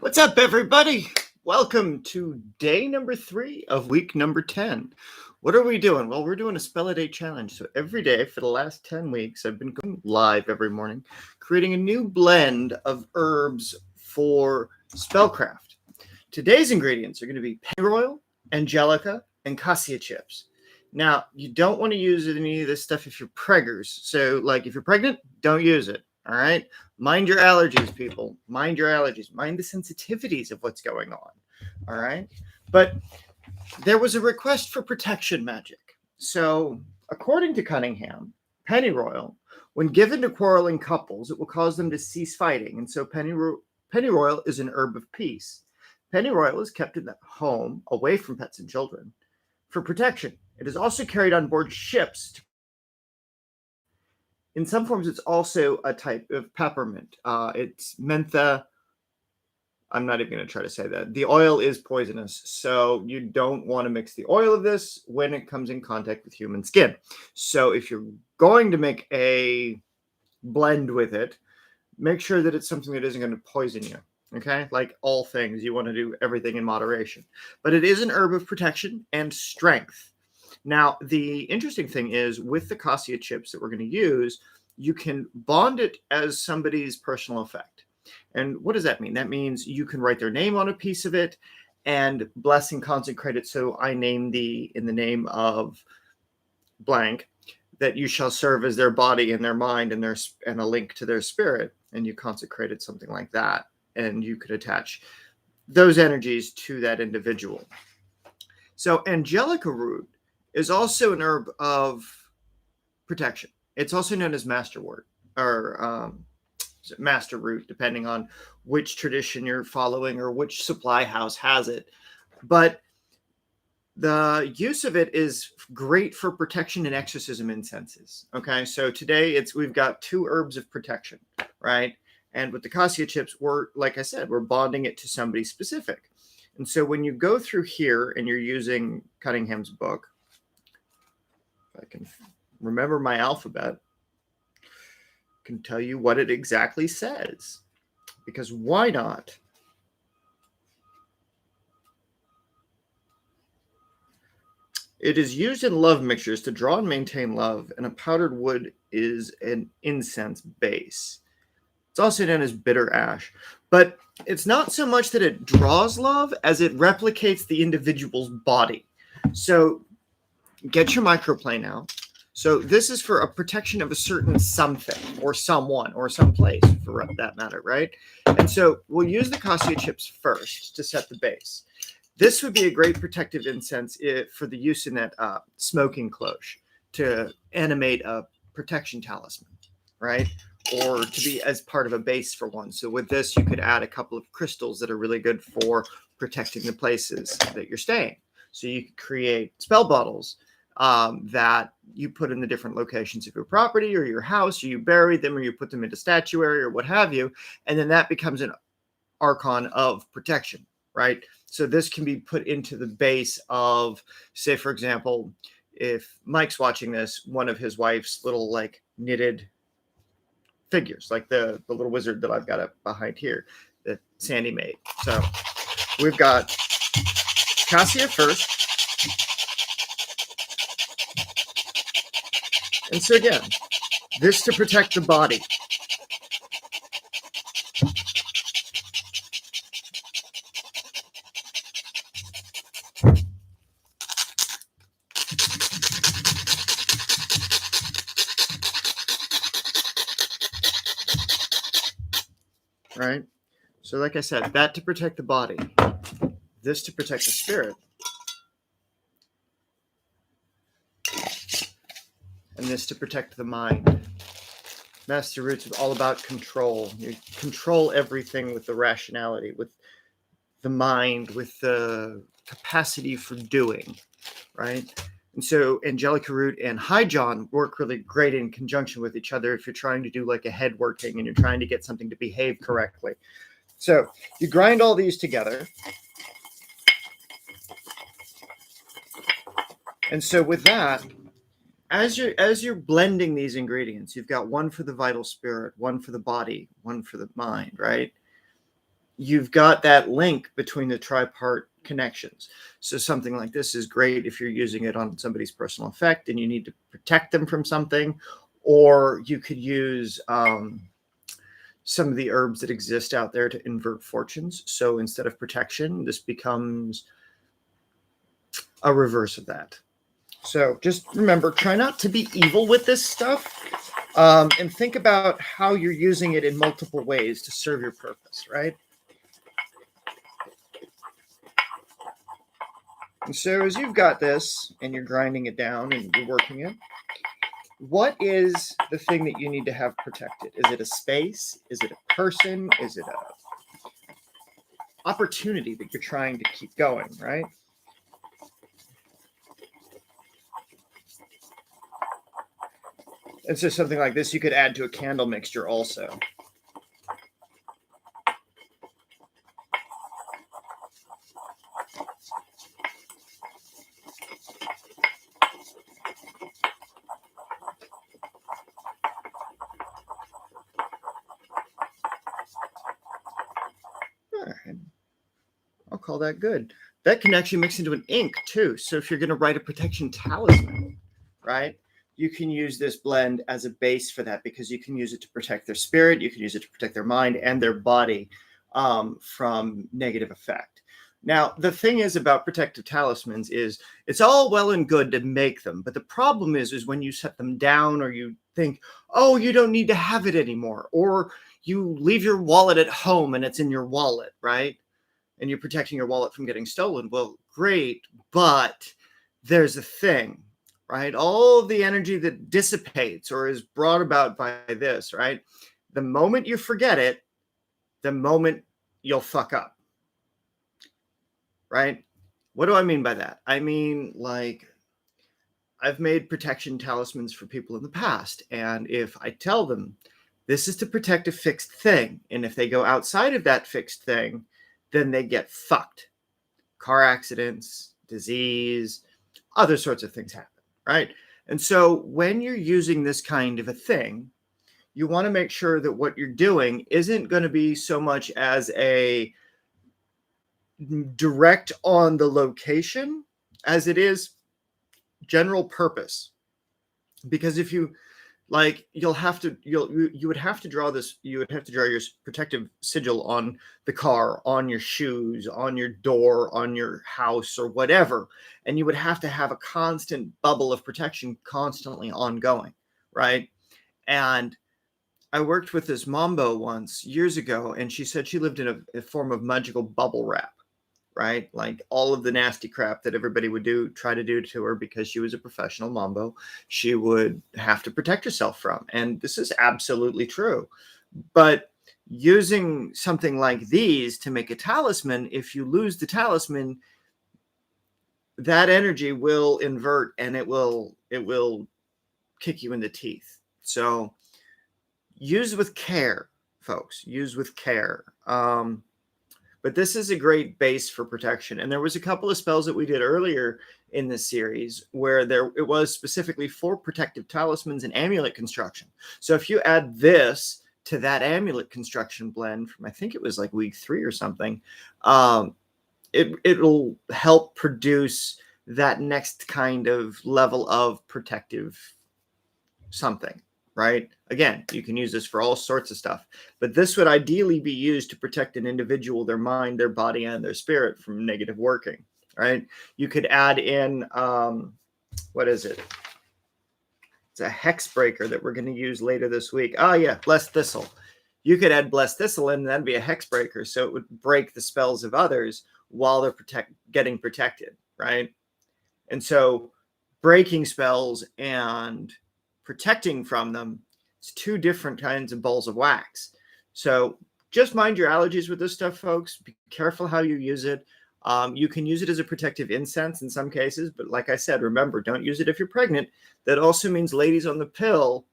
What's up, everybody? Welcome to day number 3 of week number 10. What are we doing? Well, we're doing a spell a day challenge. So every day for the last 10 weeks, I've been going live every morning, creating a new blend of herbs for spellcraft. Today's ingredients are going to be pennyroyal, angelica, and cassia chips. Now, you don't want to use any of this stuff if you're preggers. So, like, if you're pregnant, don't use it. All right. Mind your allergies, people. Mind your allergies. Mind the sensitivities of what's going on. All right. But there was a request for protection magic. So, according to Cunningham, pennyroyal, when given to quarreling couples, it will cause them to cease fighting. And so, pennyroyal is an herb of peace. Pennyroyal is kept in the home, away from pets and children, for protection. It is also carried on board ships. In some forms, it's also a type of peppermint. It's mentha. I'm not even going to try to say that. The oil is poisonous, so you don't want to mix the oil of this when it comes in contact with human skin. So if you're going to make a blend with it, make sure that it's something that isn't going to poison you. Okay? Like all things, you want to do everything in moderation. But it is an herb of protection and strength. Now, the interesting thing is with the cassia chips that we're going to use, you can bond it as somebody's personal effect. And what does that mean? That means you can write their name on a piece of it and bless and consecrate it. So I name thee in the name of blank, that you shall serve as their body and their mind and a link to their spirit. And you consecrated something like that. And you could attach those energies to that individual. So angelica root is also an herb of protection. It's also known as masterwort or master root, depending on which tradition you're following or which supply house has it. But the use of it is great for protection and exorcism incenses. Okay, so today we've got 2 herbs of protection, right? And with the cassia chips, like I said, we're bonding it to somebody specific. And so when you go through here and you're using Cunningham's book, I can remember my alphabet, I can tell you what it exactly says, because why not? It is used in love mixtures to draw and maintain love, and a powdered wood is an incense base. It's also known as bitter ash, but it's not so much that it draws love as it replicates the individual's body. So get your microplane out. So this is for a protection of a certain something or someone or someplace for that matter, right? And so we'll use the cassia chips first to set the base. This would be a great protective incense for the use in that smoking cloche to animate a protection talisman, right? Or to be as part of a base for one. So with this, you could add a couple of crystals that are really good for protecting the places that you're staying. So you could create spell bottles that you put in the different locations of your property or your house, or you bury them, or you put them into statuary or what have you. And then that becomes an archon of protection, right? So this can be put into the base of, say, for example, if Mike's watching this, one of his wife's little like knitted figures, like the little wizard that I've got up behind here that Sandy made. So we've got cassia first. And so again, this to protect the body. Right? So like I said, that to protect the body. This to protect the spirit. And this to protect the mind. Master Roots is all about control. You control everything with the rationality, with the mind, with the capacity for doing, right? And so angelica root and high john work really great in conjunction with each other if you're trying to do like a head working and you're trying to get something to behave correctly. So you grind all these together. And so with that, as you're blending these ingredients, you've got one for the vital spirit, one for the body, one for the mind, right? you've got that link between the tripart connections. So something like this is great if you're using it on somebody's personal effect and you need to protect them from something, or you could use some of the herbs that exist out there to invert fortunes. So instead of protection, this becomes a reverse of that. So just remember, try not to be evil with this stuff, and think about how you're using it in multiple ways to serve your purpose, right? And so as you've got this and you're grinding it down and you're working it, what is the thing that you need to have protected? Is it a space? Is it a person? Is it a opportunity that you're trying to keep going, right? And so something like this you could add to a candle mixture also. I'll call that good. That can actually mix into an ink too. So if you're going to write a protection talisman, right, you can use this blend as a base for that, because you can use it to protect their spirit, you can use it to protect their mind and their body from negative effect. Now, the thing is about protective talismans is it's all well and good to make them, but the problem is when you set them down, or you think, oh, you don't need to have it anymore, or you leave your wallet at home and it's in your wallet, right? And you're protecting your wallet from getting stolen. Well, great, but there's a thing, right? All of the energy that dissipates or is brought about by this, right? The moment you forget it, the moment you'll fuck up, right? What do I mean by that? I mean, like, I've made protection talismans for people in the past, and if I tell them this is to protect a fixed thing, and if they go outside of that fixed thing, then they get fucked. Car accidents, disease, other sorts of things happen, right? And so when you're using this kind of a thing, you want to make sure that what you're doing isn't going to be so much as a direct on the location as it is general purpose. Because if you like, you would have to draw your protective sigil on the car, on your shoes, on your door, on your house, or whatever, and you would have to have a constant bubble of protection constantly ongoing, right? And I worked with this Mambo once years ago, and she said she lived in a form of magical bubble wrap, right? Like all of the nasty crap that everybody would try to do to her because she was a professional Mambo, she would have to protect herself from. And this is absolutely true. But using something like these to make a talisman, if you lose the talisman, that energy will invert and it will kick you in the teeth. So use with care, folks. Use with care. But this is a great base for protection. And there was a couple of spells that we did earlier in this series where it was specifically for protective talismans and amulet construction. So if you add this to that amulet construction blend from, I think it was like week 3 or something, it'll help produce that next kind of level of protective something. Right? Again, you can use this for all sorts of stuff, but this would ideally be used to protect an individual, their mind, their body, and their spirit from negative working, right? You could add in, what is it? It's a hex breaker that we're going to use later this week. Oh yeah, Blessed Thistle. You could add Blessed Thistle in, and that'd be a hex breaker. So it would break the spells of others while they're getting protected, right? And so breaking spells and protecting from them, it's 2 different kinds of balls of wax. So just mind your allergies with this stuff, folks. Be careful how you use it. You can use it as a protective incense in some cases, but like I said, remember, don't use it if you're pregnant. That also means ladies on the pill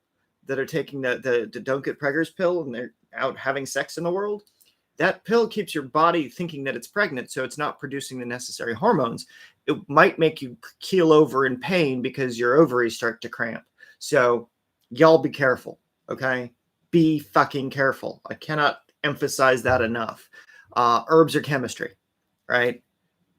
that are taking the don't get preggers pill and they're out having sex in the world, that pill keeps your body thinking that it's pregnant, so it's not producing the necessary hormones. It might make you keel over in pain because your ovaries start to cramp. So y'all be careful, okay? Be fucking careful. I cannot emphasize that enough. herbs or chemistry, right?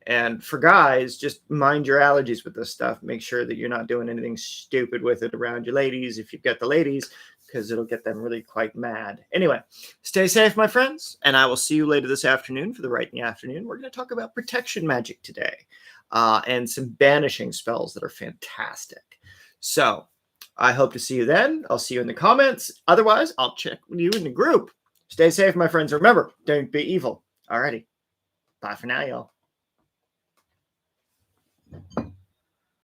And for guys, just mind your allergies with this stuff. Make sure that you're not doing anything stupid with it around your ladies if you've got the ladies, because it'll get them really quite mad. Anyway, stay safe, my friends, and I will see you later this afternoon for the Right in the Afternoon. We're going to talk about protection magic today and some banishing spells that are fantastic. So I hope to see you then. I'll see you in the comments. Otherwise, I'll check with you in the group. Stay safe, my friends. Remember, don't be evil. Alrighty. Bye for now, y'all.